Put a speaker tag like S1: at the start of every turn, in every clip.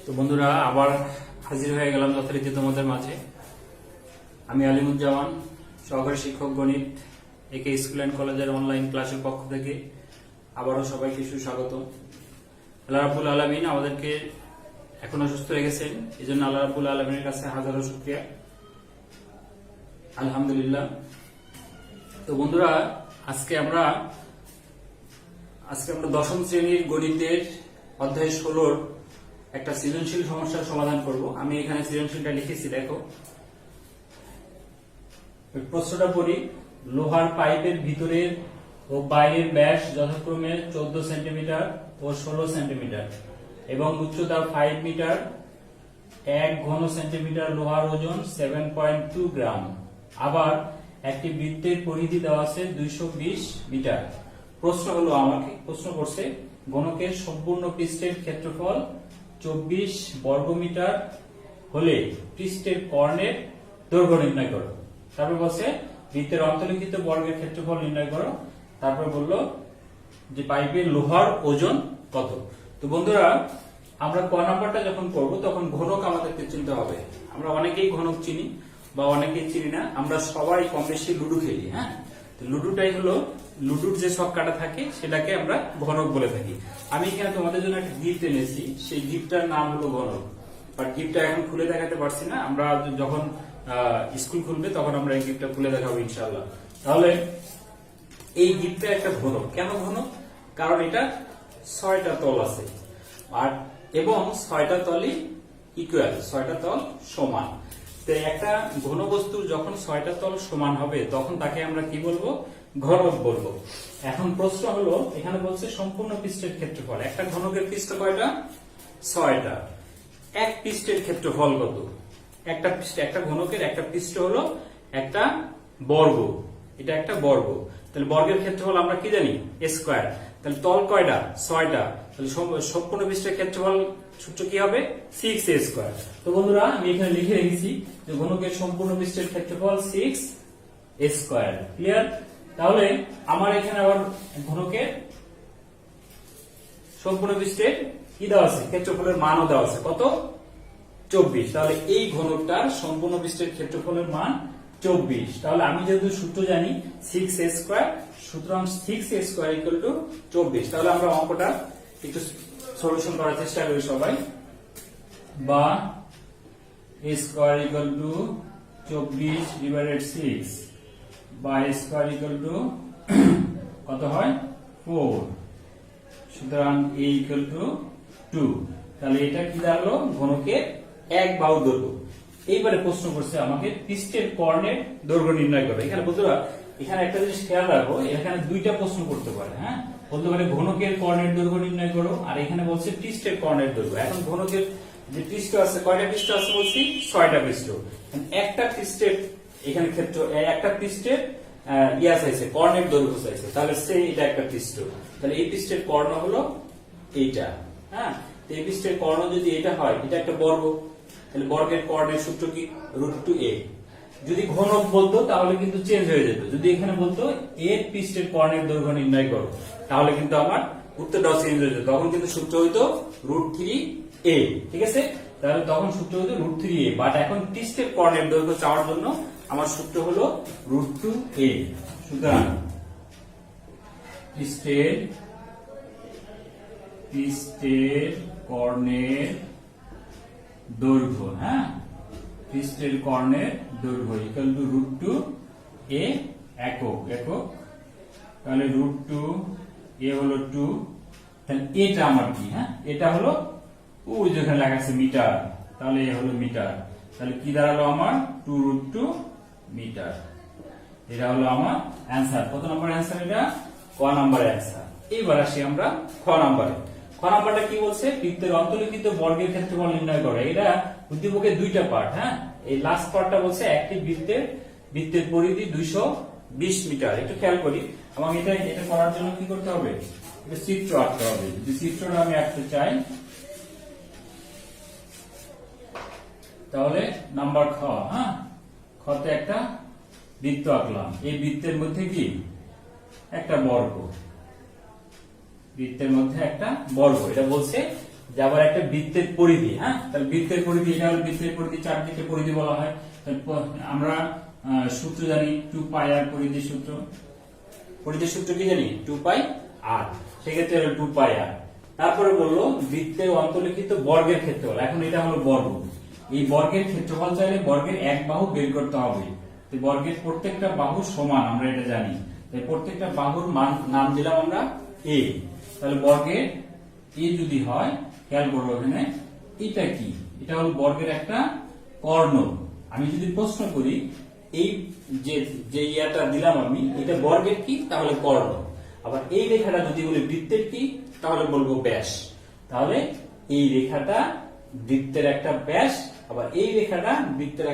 S1: তো বন্ধুরা আবার হাজির হয়ে গেলাম যথারীতি তোমাদের মাঝে। আমি আলিমুজ্জামান, সহকারী শিক্ষক গণিত, একে স্কুল অ্যান্ড কলেজের অনলাইন ক্লাসের পক্ষ থেকে আবারও সবাইকে সুস্বাগত। আল্লাহ রাব্বুল আলামিন আমাদেরকে এখনো সুস্থ রেখেছেন, এই জন্য আল্লাহ রাব্বুল আলামিনের কাছে হাজারো শুকরিয়া, আলহামদুলিল্লাহ। তো বন্ধুরা আজকে আমরা দশম শ্রেণীর গণিতের অধ্যায় 16 একটা সৃজনশীল সমস্যার সমাধান করব। আমি এখানে সৃজনশীলটা লিখেছি, দেখো প্রশ্নটা পড়ি। লোহার পাইপের ভিতরের ও বাইরের ব্যাস যথাক্রমে 14 সেন্টিমিটার ও 16 সেন্টিমিটার এবং উচ্চতা 5 মিটার। 1 ঘন সেন্টিমিটার লোহার ওজন 7.2 গ্রাম। আবার একটি বৃত্তের পরিধি দেওয়া আছে 220 মিটার। প্রশ্ন হলো, আমাকে প্রশ্ন করছে ঘনকের সম্পূর্ণ পৃষ্ঠের ক্ষেত্রফল 24 বর্গমিটার হলে পৃষ্ঠের কর্ণের দৈর্ঘ্য নির্ণয় করো। তারপর বলছে বৃত্তের অন্তর্লিখিত বর্গের ক্ষেত্রফল নির্ণয় করো। তারপর বললো যে পাইপের লোহার ওজন কত। তো বন্ধুরা আমরা ক নাম্বারটা যখন করব তখন ঘনক আমাদেরকে চিনতে হবে। আমরা অনেকেই ঘনক চিনি বা অনেকেই চিনি না। আমরা সবাই কম বেশি লুডো খেলি, হ্যাঁ। তো লুডোটাই হলো, লুডোর যে ছক্কাটা থাকে সেটাকে আমরা ঘনক বলে থাকি। আমি এখানে তোমাদের জন্য একটা গিফট এনেছি, সেই গিফটটার নাম হলো ঘনক। বাট গিফটটা এখন খুলে দেখাতে পারছি না, আমরা যখন স্কুল খুলবে তখন আমরা এই গিফটটা খুলে দেখাবো ইনশাআল্লাহ। তাহলে এই গিফটটা একটা ঘনক। কেন ঘনক? কারণ এটা 6টা তল আছে আর এবং 6টা তলই ইকুয়াল, 6টা তল সমান। তো একটা ঘন বস্তুর যখন 6টা তল সমান হবে তখন তাকে আমরা কি বলবো? ঘনক বলবো। এখন প্রশ্ন হলো, এখানে বলছে সম্পূর্ণ পৃষ্ঠের ক্ষেত্রফল। একটা ঘনকের পৃষ্ঠ কয়টা? 6টা। এক পৃষ্ঠের ক্ষেত্রফল কত? একটা ঘনকের একটা পৃষ্ঠ হলো একটা বর্গ, এটা একটা বর্গ। তাহলে বর্গের ক্ষেত্রফল আমরা কি জানি? স্কয়ার। তাহলে তল কয়টা? 6টা। তাহলে সম্পূর্ণ পৃষ্ঠের ক্ষেত্রফল সূত্র কি হবে? 6a square. তো বন্ধুরা আমি এখানে লিখে রেখেছি যে ঘনকের সম্পূর্ণ পৃষ্ঠের ক্ষেত্রফল 6a স্কয়ার। ক্লিয়ার? তাহলে আমার এখানে আবার ঘনকের সম্পূর্ণ পৃষ্ঠের কি দেওয়া আছে? ক্ষেত্রফলের মানও দেওয়া আছে। কত? 24। তাহলে এই ঘনকটার সম্পূর্ণ পৃষ্ঠের ক্ষেত্রফলের মান 24। তাহলে আমি যেহেতু সূত্র জানি 6a স্কয়ার, সুতরাং 6a স্কয়ার ইকুয়াল টু 24। তাহলে আমরা অঙ্কটা একটু সলিউশন করার চেষ্টা করি সবাই। বা a square equal to 24 divided 6 বা a স্কয়ার ইকুয়াল টু কত হয়? 4। সুতরাং a ইকুয়াল টু 2। তাহলে এটা কি দাঁড়ালো? ঘনকের এক বাহু দৈর্ঘ্য। এইবারে প্রশ্ন করছে আমাকে পৃষ্ঠের কর্ণের দৈর্ঘ্য নির্ণয় করো। এখানে বন্ধুরা এখানে একটা জিনিস খেয়াল রাখো, এখানে দুইটা প্রশ্ন করতে পারে, হ্যাঁ। বলতে পারে ঘনকের কর্ণের দৈর্ঘ্য নির্ণয় করো, আর এখানে বলছে পৃষ্ঠের কর্ণের দৈর্ঘ্য। এখন ঘনকের যে পৃষ্ঠ আছে, কয়টা পৃষ্ঠ আছে বলছি? 6টা পৃষ্ঠ। একটা পৃষ্ঠের এখানে ক্ষেত্র, একটা পৃষ্ঠের ইয়া চাইছে, কর্ণের দৈর্ঘ্য চাইছে। তাহলে এটা একটা পৃষ্ঠ, তাহলে এই পৃষ্ঠের কর্ণ হলো এইটা, হ্যাঁ। এই পৃষ্ঠের কর্ণ যদি এটা হয়, এটা একটা বর্গ, তাহলে বর্গের কর্ণের সূত্র কি? √2a। যদি ঘনক বলতো তাহলে কিন্তু চেঞ্জ হয়ে যেত। যদি এখানে বলতো এর পৃষ্ঠের কর্ণের দৈর্ঘ্য নির্ণয় করো, তাহলে কিন্তু আমার উত্তরটাও চেঞ্জ হয়ে যেত। তখন কিন্তু সূত্র হইতো √3a। ঠিক আছে? তাহলে তখন সূত্র হইতো √3a। বাট এখন পৃষ্ঠের কর্ণের দৈর্ঘ্য চাওয়ার জন্য আমার সূত্র হলো √2a। সুতরাং পৃষ্ঠের কর্ণের দৈর্ঘ্য, হ্যাঁ, পৃষ্ঠের কর্ণের দৈর্ঘ্য ইকুয়াল টু √2a একক। তাহলে √2a হলো 2। তাহলে এটা আমার কি? হ্যাঁ, এটা হলো ওই যেখানে লেখা আছে মিটার, তাহলে এ হলো মিটার। তাহলে কি দাঁড়ালো আমার? 2√2 মিটার। এটা হলো আমার অ্যান্সার। কত নম্বর অ্যান্সার? এটা ক নাম্বার অ্যান্সার। এইবার আসি আমরা খ নাম্বারে। খ নাম্বারটা কি বলছে? বৃত্তের অন্তর্লিখিত বর্গের ক্ষেত্রফল নির্ণয় করে। এটা উদ্দীপকের দুইটা পার্ট, হ্যাঁ। এই লাস্ট পার্টটা বলছে একটি বৃত্তের পরিধি 220 মিটার। একটু খেয়াল করি, আমাকে এটা করার জন্য কি করতে হবে? এটা চিত্র আঁকতে হবে। যদি চিত্রটা আমি আঁকতে চাই তাহলে নাম্বার খ, হ্যাঁ, খতে একটা বৃত্ত আঁকলাম। এই বৃত্তের মধ্যে কি? একটা বর্গ। বৃত্তের মধ্যে একটা বর্গ। এটা বলছে যে আবার একটা বৃত্তের পরিধি। হ্যাঁ, তাহলে বৃত্তের পরিধি, এটা হলো বৃত্তের পরিধি, চারদিকে পরিধি বলা হয়। তাহলে আমরা সূত্র জানি 2 পাই আর পরিধির সূত্র। পরিধির সূত্র কি জানি? 2 পাই আর, সেক্ষেত্রে হলো 2 পাই আর। তারপরে বললো বৃত্তের অন্তর্লিখিত বর্গের ক্ষেত্রফল। এখন এটা হলো বর্গ, এই বর্গের ক্ষেত্রফল চাইলে বর্গের এক বাহু বের করতে হবে। বর্গের প্রত্যেকটা বাহু সমান, আমরা এটা জানি। তাই প্রত্যেকটা বাহুর মান নাম দিলাম আমরা a। তাহলে বর্গের a যদি হয়, খেয়াল করবো এখানে এটা কি, এটা হলো বর্গের একটা কর্ণ। আমি যদি প্রশ্ন করি এই যে ইয়াটা দিলাম আমি, এটা বর্গের কি, তাহলে কর্ণ। আবার এই রেখাটা যদি বলি বৃত্তের কি, তাহলে বলবো ব্যাস। তাহলে এই রেখাটা বৃত্তের একটা ব্যাস, আবার এই রেখাটা বৃত্তের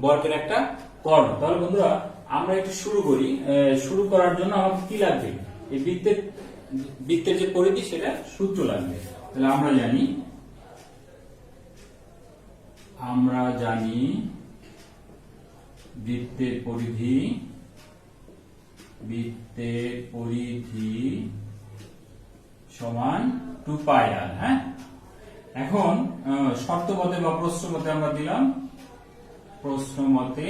S1: বর্গের একটা কর্ণ। তাহলে বন্ধুরা আমরা একটু শুরু করি। শুরু করার জন্য আমাকে কি লাগবে? এই বৃত্তের যে পরিধি সেটা সূত্র লাগবে। তাহলে আমরা জানি বৃত্তের পরিধি সমান 2 পাই আর। হ্যাঁ, এখন শর্ত মতে বা প্রশ্ন মতে আমরা দিলাম, প্রশ্ন মতে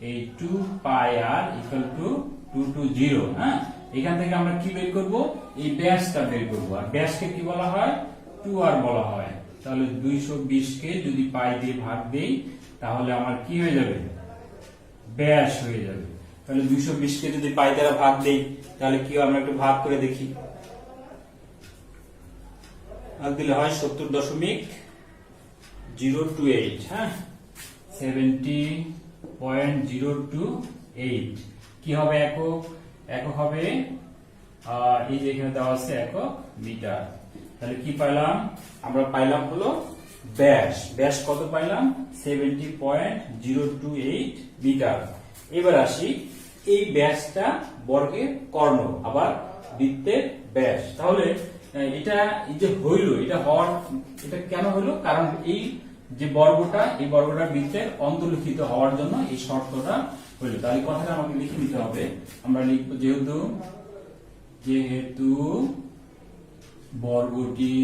S1: এই 2 পাই আর ইকুয়াল টু 2 to 0। হ্যাঁ, এখান থেকে আমরা কি বের করব? এই ব্যাসটা বের করব। আর ব্যাসকে কি বলা হয়? 2 আর বলা হয়। তাহলে 220 কে যদি পাই দিয়ে ভাগ দেই, তাহলে আমার কি হয়ে যাবে? ব্যাস হয়ে যাবে। তাহলে 220 কে যদি পাই দ্বারা ভাগ দেই, তাহলে কি আমরা একটু ভাগ করে দেখি। ভাগ দিলে হয় 70.028। হ্যাঁ, 70.028 কি হবে একক? একক হবে এই যে এখানে দেওয়া আছে একক মিটার। তাহলে কি পাইলাম? আমরা পাইলাম হলো ব্যাস। ব্যাস কত পাইলাম? 70.028 মিটার। এবার আসি, এই ব্যাসটা বর্গের কর্ণ, আবার বৃত্তের ব্যাস। তাহলে এটা এই যে হইল, এটা হওয়ার, এটা কেন হইলো? কারণ এই যে বর্গটা, এই বর্গটা বৃত্তের অন্তর্লিখিত হওয়ার জন্য এই শর্তটা হইলো। তাহলে কথাটা আমাকে লিখে নিতে হবে। আমরা লিখব যেহেতু বর্গটি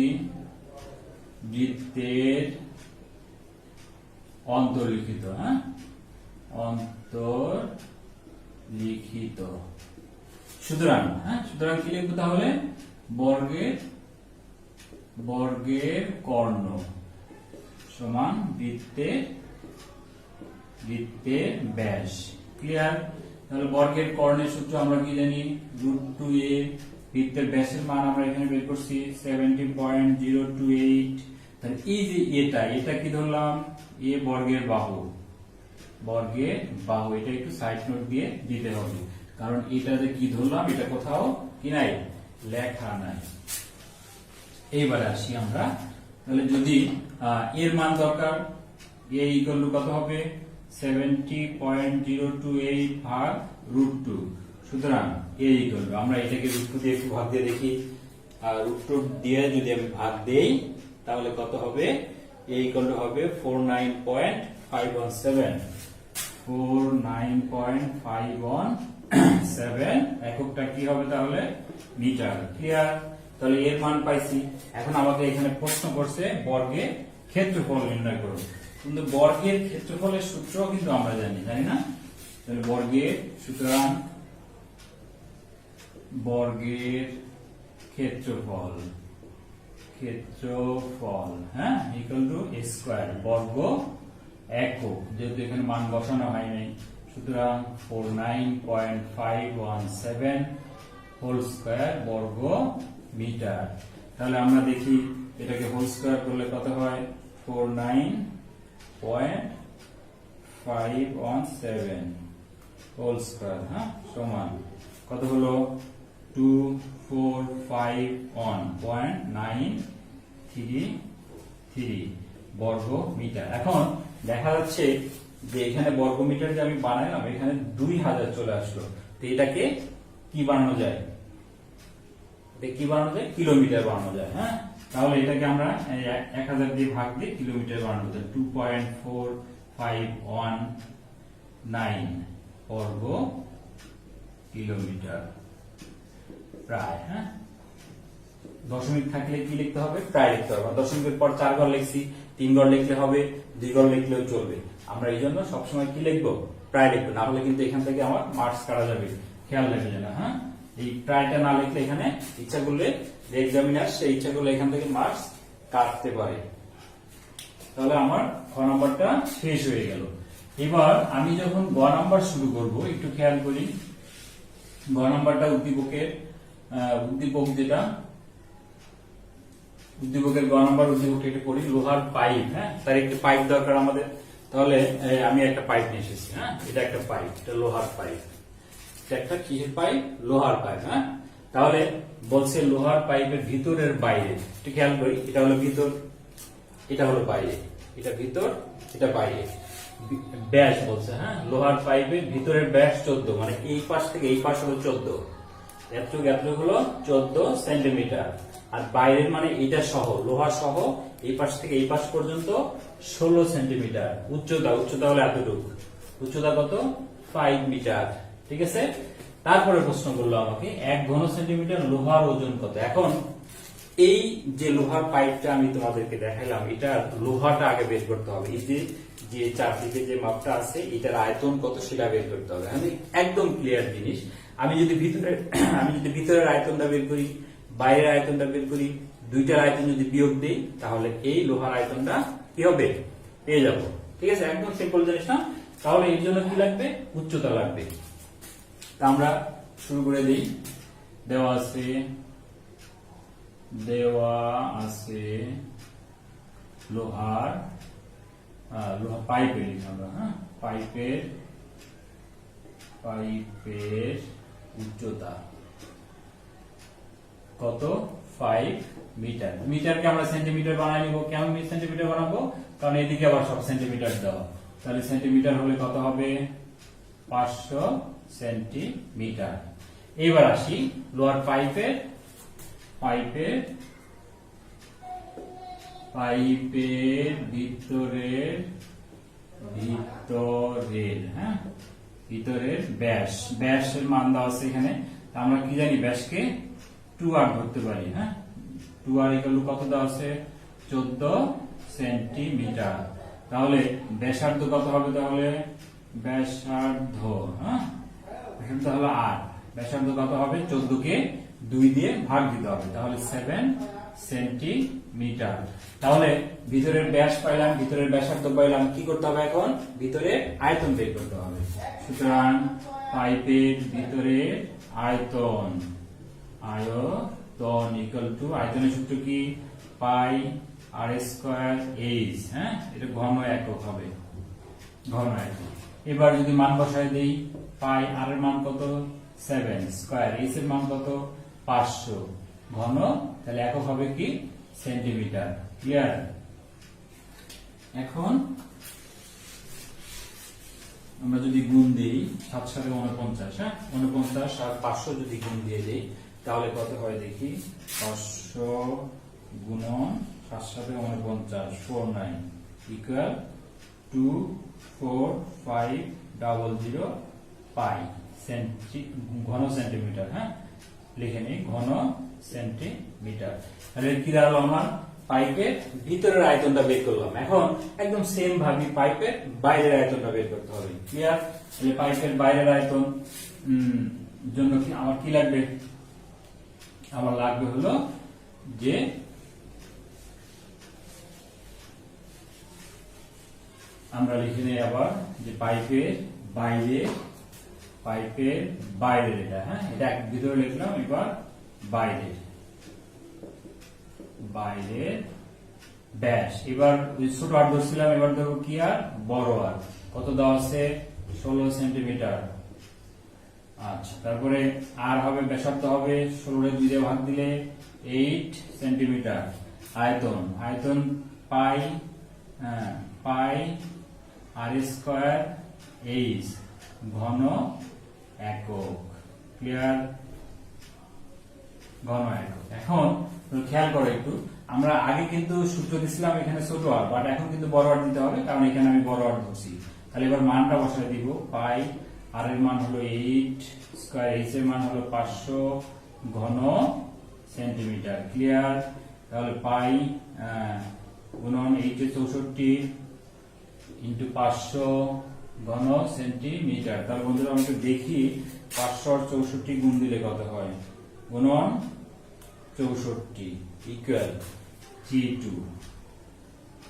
S1: বৃত্তের অন্তর্লিখিত। হ্যাঁ, অন্তর্লিখিত। সুতরাং কি লিখবো তাহলে? বর্গের কর্ণ সমান বৃত্তের ব্যাস। ক্লিয়ার? তাহলে বর্গের কর্ণের সূত্র আমরা কি জানি? √2a। বৃত্তের ব্যাসের মান আমরা এখানে বের করছি 70.028। তাহলে এই যে এটা কি ধরলাম? এ বর্গের বাহু, এটা একটু সাইড নোট দিয়ে দিতে হবে, কারণ এটা যে কি ধরলাম এটা কোথাও কি নাই, লেখা নাই। এইবারে আসি আমরা, তাহলে যদি এর মান দরকার, a ইকুয়াল টু কত হবে? 70.028 ভাগ √2। সুতরাং a ইকুয়াল টু, আমরা এটাকে √2 দিয়ে একটু ভাগ দিয়ে দেখি। √2 দিয়ে যদি আমি ভাগ দেই, তাহলে কত হবে? a ইকুয়াল টু হবে 49.517। 49.517 এককটা কি হবে তাহলে? মিটার। ক্লিয়ার? তাহলে এর মান পাইছি। এখন আমাকে এখানে প্রশ্ন করছে বর্গের ক্ষেত্রফল নির্ণয় করো। কিন্তু বর্গের ক্ষেত্রফলের সূত্র কিন্তু আমরা জানি না? তাহলে সুতরাং বর্গের ক্ষেত্রফল, হ্যাঁ, ইকুয়াল টু a স্কয়ার। বর্গ একক, যেহেতু এখানে মান বসানো হয় নাই, সুতরাং 49.517 হোল স্কয়ার বর্গ মিটার। তাহলে আমরা দেখি এটাকে হোল স্কয়ার করলে কত হয়? 49.517 হোল স্কয়ার, হ্যাঁ, সমান কত হলো? 2451.933 বর্গ মিটার। এখন দেখা যাচ্ছে যে এখানে বর্গ মিটার যে আমি বানাইলাম, এখানে 2000 চলে আসলো। তো এটাকে কি বানানো যায়? কিলোমিটার বানানো যায়। হ্যাঁ, তাহলে এটাকে আমরা 1000 দিয়ে ভাগ দিয়ে কিলোমিটার বানানো যায়। 2.4519 বর্গ কিলোমিটার প্রায়। হ্যাঁ, দশমিক থাকলে কি লিখতে হবে, প্রায় লিখতে হবে। দশমিকের পর 4 ঘর লিখছি, 3 ঘর লিখলে হবে, 2 ঘর লিখলেও চলবে। আমরা এই জন্য সবসময় কি লিখবো, প্রায় লিখবো, না হলে কিন্তু এখান থেকে আমার মার্কস কাটা যাবে, খেয়াল রাখবে যেন। হ্যাঁ, এই প্রায়টা না লিখলে এখানে ইচ্ছা করলে যে এক্সামিনার সে ইচ্ছা করলে এখান থেকে মার্কস কাটতে পারে। তাহলে আমার খ নাম্বারটা শেষ হয়ে গেল। এবার আমি যখন গ নাম্বার শুরু করব, একটু খেয়াল করি। গ নাম্বারটা উদ্দীপক যেটা উদ্দীপকের গ নাম্বার উদ্দীপক এটা করি, লোহার পাইপ। হ্যাঁ, তার একটি পাইপ দরকার আমাদের। তাহলে আমি একটা পাইপ নিয়ে এসেছি। হ্যাঁ, এটা একটা পাইপ, এটা লোহার পাইপ। এটা একটা কিসের পাইপ, লোহার পাইপ। হ্যাঁ, তাহলে বলছে লোহার পাইপের ভিতরের বাইরে, একটু খেয়াল করি। এটা হলো ভিতর, এটা হলো বাইরে, এটা ভিতর, এটা বাইরে। ব্যাস বলছে। হ্যাঁ, লোহার পাইপের ভিতরের ব্যাস 14, মানে এই পাশ থেকে এই পাশ হলো 14, এতটুকু হলো 14 সেন্টিমিটার। আর বাইরের মানে এটা সহ, লোহা সহ এই পাশ থেকে এই পাশ পর্যন্ত 16 সেন্টিমিটার। উচ্চতা হলো এতটুকু। উচ্চতা কত, 5 মিটার। ঠিক আছে। তারপরে প্রশ্ন করলো আমাকে 1 ঘন সেন্টিমিটার লোহার ওজন কত। এখন এই যে লোহার পাইপটা আমি তোমাদেরকে দেখাইলাম, এটা লোহাটা আগে বের করতে হবে। এই যে চারদিকে যে মাপটা আছে, এটার আয়তন কত সেটা বের করতে হবে। একদম ক্লিয়ার জিনিস। আমি যদি ভিতরের আয়তনটা বের করি, বাইরের আয়তনটা বের করি, দুইটার আয়তন যদি বিয়োগ দিই, তাহলে এই লোহার আয়তনটা কি হবে, পেয়ে যাব। ঠিক আছে, একদম সিম্পল জিনিস না। তাহলে এর জন্য কি লাগবে, উচ্চতা লাগবে। তা আমরা শুরু করে দিই। দেওয়া আছে লোহার পাইপের আমরা। হ্যাঁ, পাইপের উচ্চতা কত, 5 মিটার। মিটারকে আমরা সেন্টিমিটার বানাই নিব। কেমন সেন্টিমিটার বানাবো, কারণ এদিকে আবার সব সেন্টিমিটার দেওয়া। তাহলে সেন্টিমিটার হলে কত হবে, 500 সেন্টিমিটার। এবার আসি লোহার পাইপের ভিতরের ব্যাসের মান দেওয়া আছে এখানে। আমরা কি জানি, ব্যাসকে 2r ধরতে পারি। হ্যাঁ, 2r ইকুয়াল টু কত দেওয়া আছে, 14 সেন্টিমিটার। তাহলে ব্যাসার্ধ কত হবে, তাহলে ব্যাসার্ধ হলো 8। ব্যাসার্ধ কত হবে, 14 কে 2 দিয়ে ভাগ দিতে হবে, তাহলে 7 সেন্টিমিটার। তাহলে ভিতরের ব্যাস পাইলাম, ভিতরের ব্যাসার্ধ পাইলাম। কি করতে হবে এখন, ভিতরে আয়তন বের করতে হবে। সুতরাং পাইপের ভিতরের আয়তন ইকুয়াল টু, আয়তনের সূত্র কি, পাই আর স্কয়ার এইচ। হ্যাঁ, এটা ঘন একক হবে, ঘন একক। এবার যদি মান বসায় দেই, পাই আর এর মান কত, 7, স্কয়ার এইচ এর মান কত, 500, ঘন, তাহলে একক হবে কি, সেন্টিমিটার। ক্লিয়ার। এখন আমরা যদি গুণ দিই 7 সাথে 49, হ্যাঁ, 49 আর 500 যদি গুণ দিয়ে দেই, তাহলে কত হয় দেখি, 500 গুণন 7 সাথে 49, 49 ইকুয়াল 24500 পাই ঘন সেন্টিমিটার। হ্যাঁ, লিখে নিই, ঘন সেন্টিমিটার। তাহলে কি দাঁড়ালো, আমার পাইপের ভিতরের আয়তনটা বের করলাম। এখন একদম সেম ভাবে পাইপের বাইরের আয়তনটা বের করতে হবে। ক্লিয়ার। তাহলে পাইপের বাইরের আয়তন জন্য কি আমার কি লাগবে, আমার লাগবে হলো যে আমরা লিখে নিই আবার যে পাইপের বাইরের এটা। হ্যাঁ, এটা ভিতরে লিখলাম, এবার বাইরের ব্যাস। এবার ছোট আর ধরছিলাম, এবার দেখো কি আর বড় আর কত দেওয়া আছে, 16 সেন্টিমিটার। আচ্ছা, তারপরে আর হবে, ব্যাসার্ধ হবে 16 এর 2 দিয়ে ভাগ দিলে 8 সেন্টিমিটার। আয়তন পাই আর স্কয়ার এইচ, ঘন একক। ক্লিয়ার, ঘন একক। এখন খেয়াল করো একটু, আমরা আগে কিন্তু সূত্র দিছিলাম এখানে ছোট আর, বাট এখন কিন্তু বড় আর দিতে হবে, কারণ এখানে আমি বড় আর ধরছি। তাহলে এবার মানটা বসায় দিব, পাই আর এর মান হলো 8, স্কয়ার এইচ এর মান হলো 500, ঘন সেন্টিমিটার। ক্লিয়ার? তাহলে পাই গুণন 864 ইন্টু 500 ঘন সেন্টিমিটার। তাহলে বন্ধুরা আমরা একটু দেখি 500 আর 64 গুণ দিলে কত হয়। গুণন 64 ইকুয়াল G2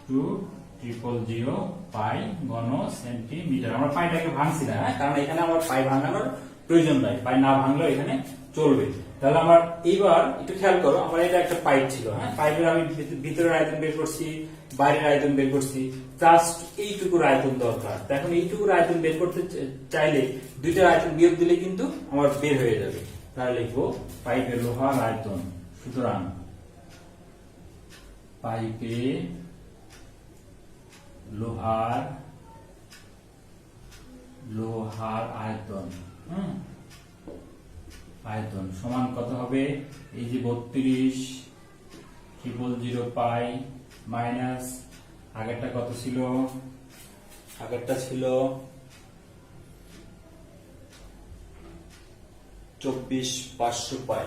S1: 200 পাই ঘন সেন্টিমিটার। আমরা পাইটাকে ভাঙছি না, কারণ এখানে আমার পাই ভাঙানোর প্রয়োজন নাই, পাই না ভাঙলেও এখানে চলবে। তাহলে আমার এইবার একটু খেয়াল করো, আমার এটা একটা পাইপ ছিল, পাইপের আমি ভিতরের আয়তন বের করছি, বাইরের আয়তন বের করছি, জাস্ট এইটুকুর আয়তন দরকার। এখন এইটুকুর আয়তন বের করতে চাইলে দুইটার আয়তন বিয়োগ দিলে কিন্তু আমার বের হয়ে যাবে। তাহলে লিখবো পাইপের লোহার আয়তন। সুতরাং পাইপে লোহার আয়তন আয়তন সমান কত হবে? এই যে 32,000 পাই মাইনাস আগেরটা কত ছিল? আগেরটা ছিল 24,500 পাই।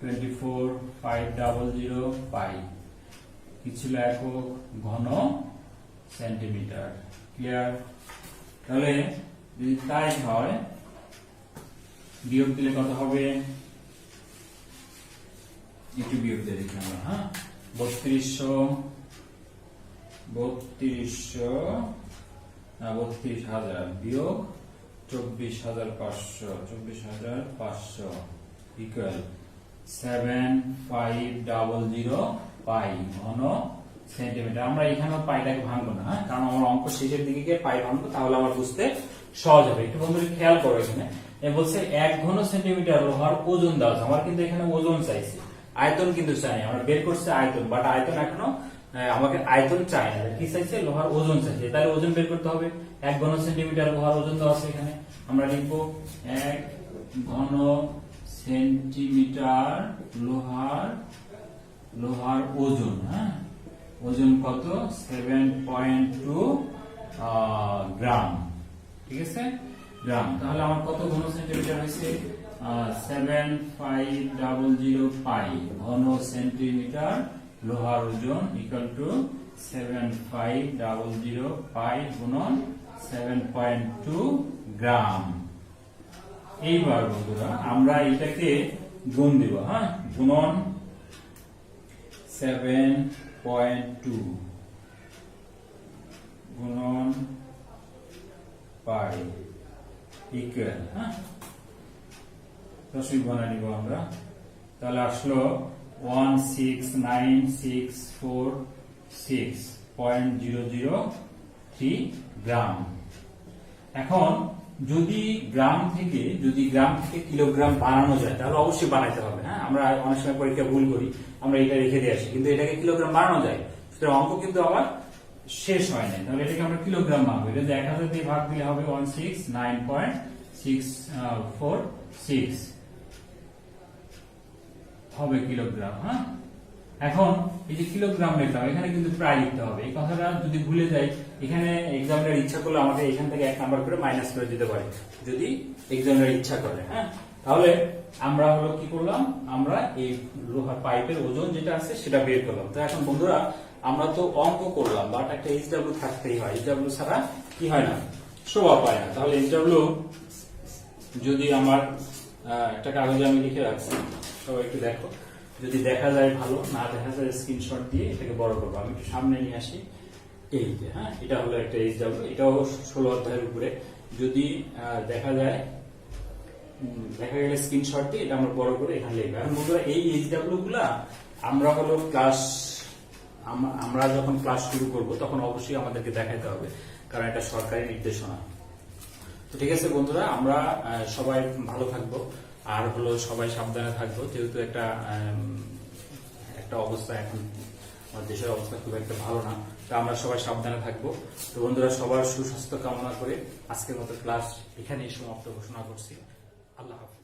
S1: 24,500 পাই কি ছিল? একক ঘন সেন্টিমিটার। ক্লিয়ার? তাহলে যদি তাই হয় বিয়োগ দিলে কত হবে? একটু বিয়োগ দিয়ে দেখি আমরা। 32,000 বিয়োগ 24,500 ইকুয়াল 7,500 পাই ঘন সেন্টিমিটার। আমরা এখানেও পাইটাকে ভাঙবো না, কারণ আমার অঙ্ক শেষের দিকে গিয়ে পাই ভাঙবো, তাহলে আমার বুঝতে সহজ হবে। একটু বন্ধুরা খেয়াল করো, এখানে বলছে 1 ঘন সেন্টিমিটার লোহার ওজন দেওয়া আছে। আমার কিন্তু এখানে ওজন চাইছে, আয়তন কিন্তু চাই। আমরা বের করছি আয়তন, বাট আয়তন এখনো আমাকে আয়তন চাই না, কি চাইছে? লোহার ওজন চাইছে। তাহলে ওজন বের করতে হবে। 1 ঘন সেন্টিমিটার লোহার ওজন দেওয়া আছে এখানে। আমরা লিখবো 1 ঘন সেন্টিমিটার লোহার ওজন। ওজন কত? 7.2 গ্রাম। ঠিক আছে, গ্রাম। তাহলে আমার কত ঘন সেন্টিমিটার হয়েছে? 7,500 পাই ঘন সেন্টিমিটার লোহার ওজন ইকুয়াল টু 7,500 পাই গুণন 7.2 গ্রাম। এইবার বন্ধুরা আমরা এটাকে গুণ দিব। গুণন 7.2 গুণন পাই ইকুয়াল দশমিক বানাই নিব আমরা। তাহলে আসলো 169,646.003 গ্রাম। এখন যদি গ্রাম থেকে কিলোগ্রাম বানানো যায় তাহলে অবশ্যই বানাইতে হবে। আমরা অনেক সময় পরীক্ষা ভুল করি, আমরা এটা রেখে দিয়ে আসি, কিন্তু এটাকে কিলোগ্রাম বানানো যায়। সুতরাং অঙ্ক কিন্তু আবার শেষ হয় নাই। তাহলে এটাকে আমরা কিলোগ্রাম বানাবো। এটা 1000 দিয়ে ভাগ দিলে হবে 169.646 হবে কিলোগ্রাম। এখন এই যে কিলোগ্রাম লিখলাম, এখানে কিন্তু প্রায় লিখতে হবে। এই কথাটা যদি ভুলে যাই, এখানে এক্সামিনার ইচ্ছা করলে আমাকে এখান থেকে 1 নাম্বার করে মাইনাস করে দিতে পারে, যদি এক্সামিনার ইচ্ছা করে। তাহলে আমরা হলো কি করলাম? আমরা এই লোহার পাইপের ওজন যেটা আছে সেটা বের করলাম। তো এখন বন্ধুরা আমরা তো অঙ্ক করলাম, বাট একটা এইচডব্লিউ থাকতেই হয়। এইচডব্লিউ ছাড়া কি হয় না? শোভা পায় না। তাহলে এইচডব্লিউ যদি আমার একটা কাগজে আমি লিখে রাখছি, সবাই একটু দেখো। যদি দেখা যায় ভালো, না দেখা যায় স্ক্রিনশট দিয়ে এটাকে বড় করবো। আমি একটু সামনে নিয়ে আসি। এই যে এটা হলো একটা এইচডব্লিউ, এটাও 16 অধ্যায়ের উপরে। যদি দেখা যায়, দেখা গেলে স্ক্রিনশট দিয়ে এটা আমরা বড় করে এখানে লিখবো। এখন বন্ধুরা এই এইচডব্লিউ গুলা আমরা হলো আমরা যখন ক্লাস শুরু করব তখন অবশ্যই আমাদেরকে দেখাতে হবে, কারণ এটা সরকারি নির্দেশনা। তো ঠিক আছে বন্ধুরা, আমরা সবাই ভালো থাকবো, আর হলো সবাই সাবধানে থাকবো, যেহেতু একটা অবস্থা এখন আমাদের দেশের অবস্থা খুব একটা ভালো না। তো আমরা সবাই সাবধানে থাকবো। তো বন্ধুরা সবার সুস্বাস্থ্য কামনা করে আজকের মতো ক্লাস এখানেই সমাপ্ত ঘোষণা করছি। আল্লাহ হাফেজ।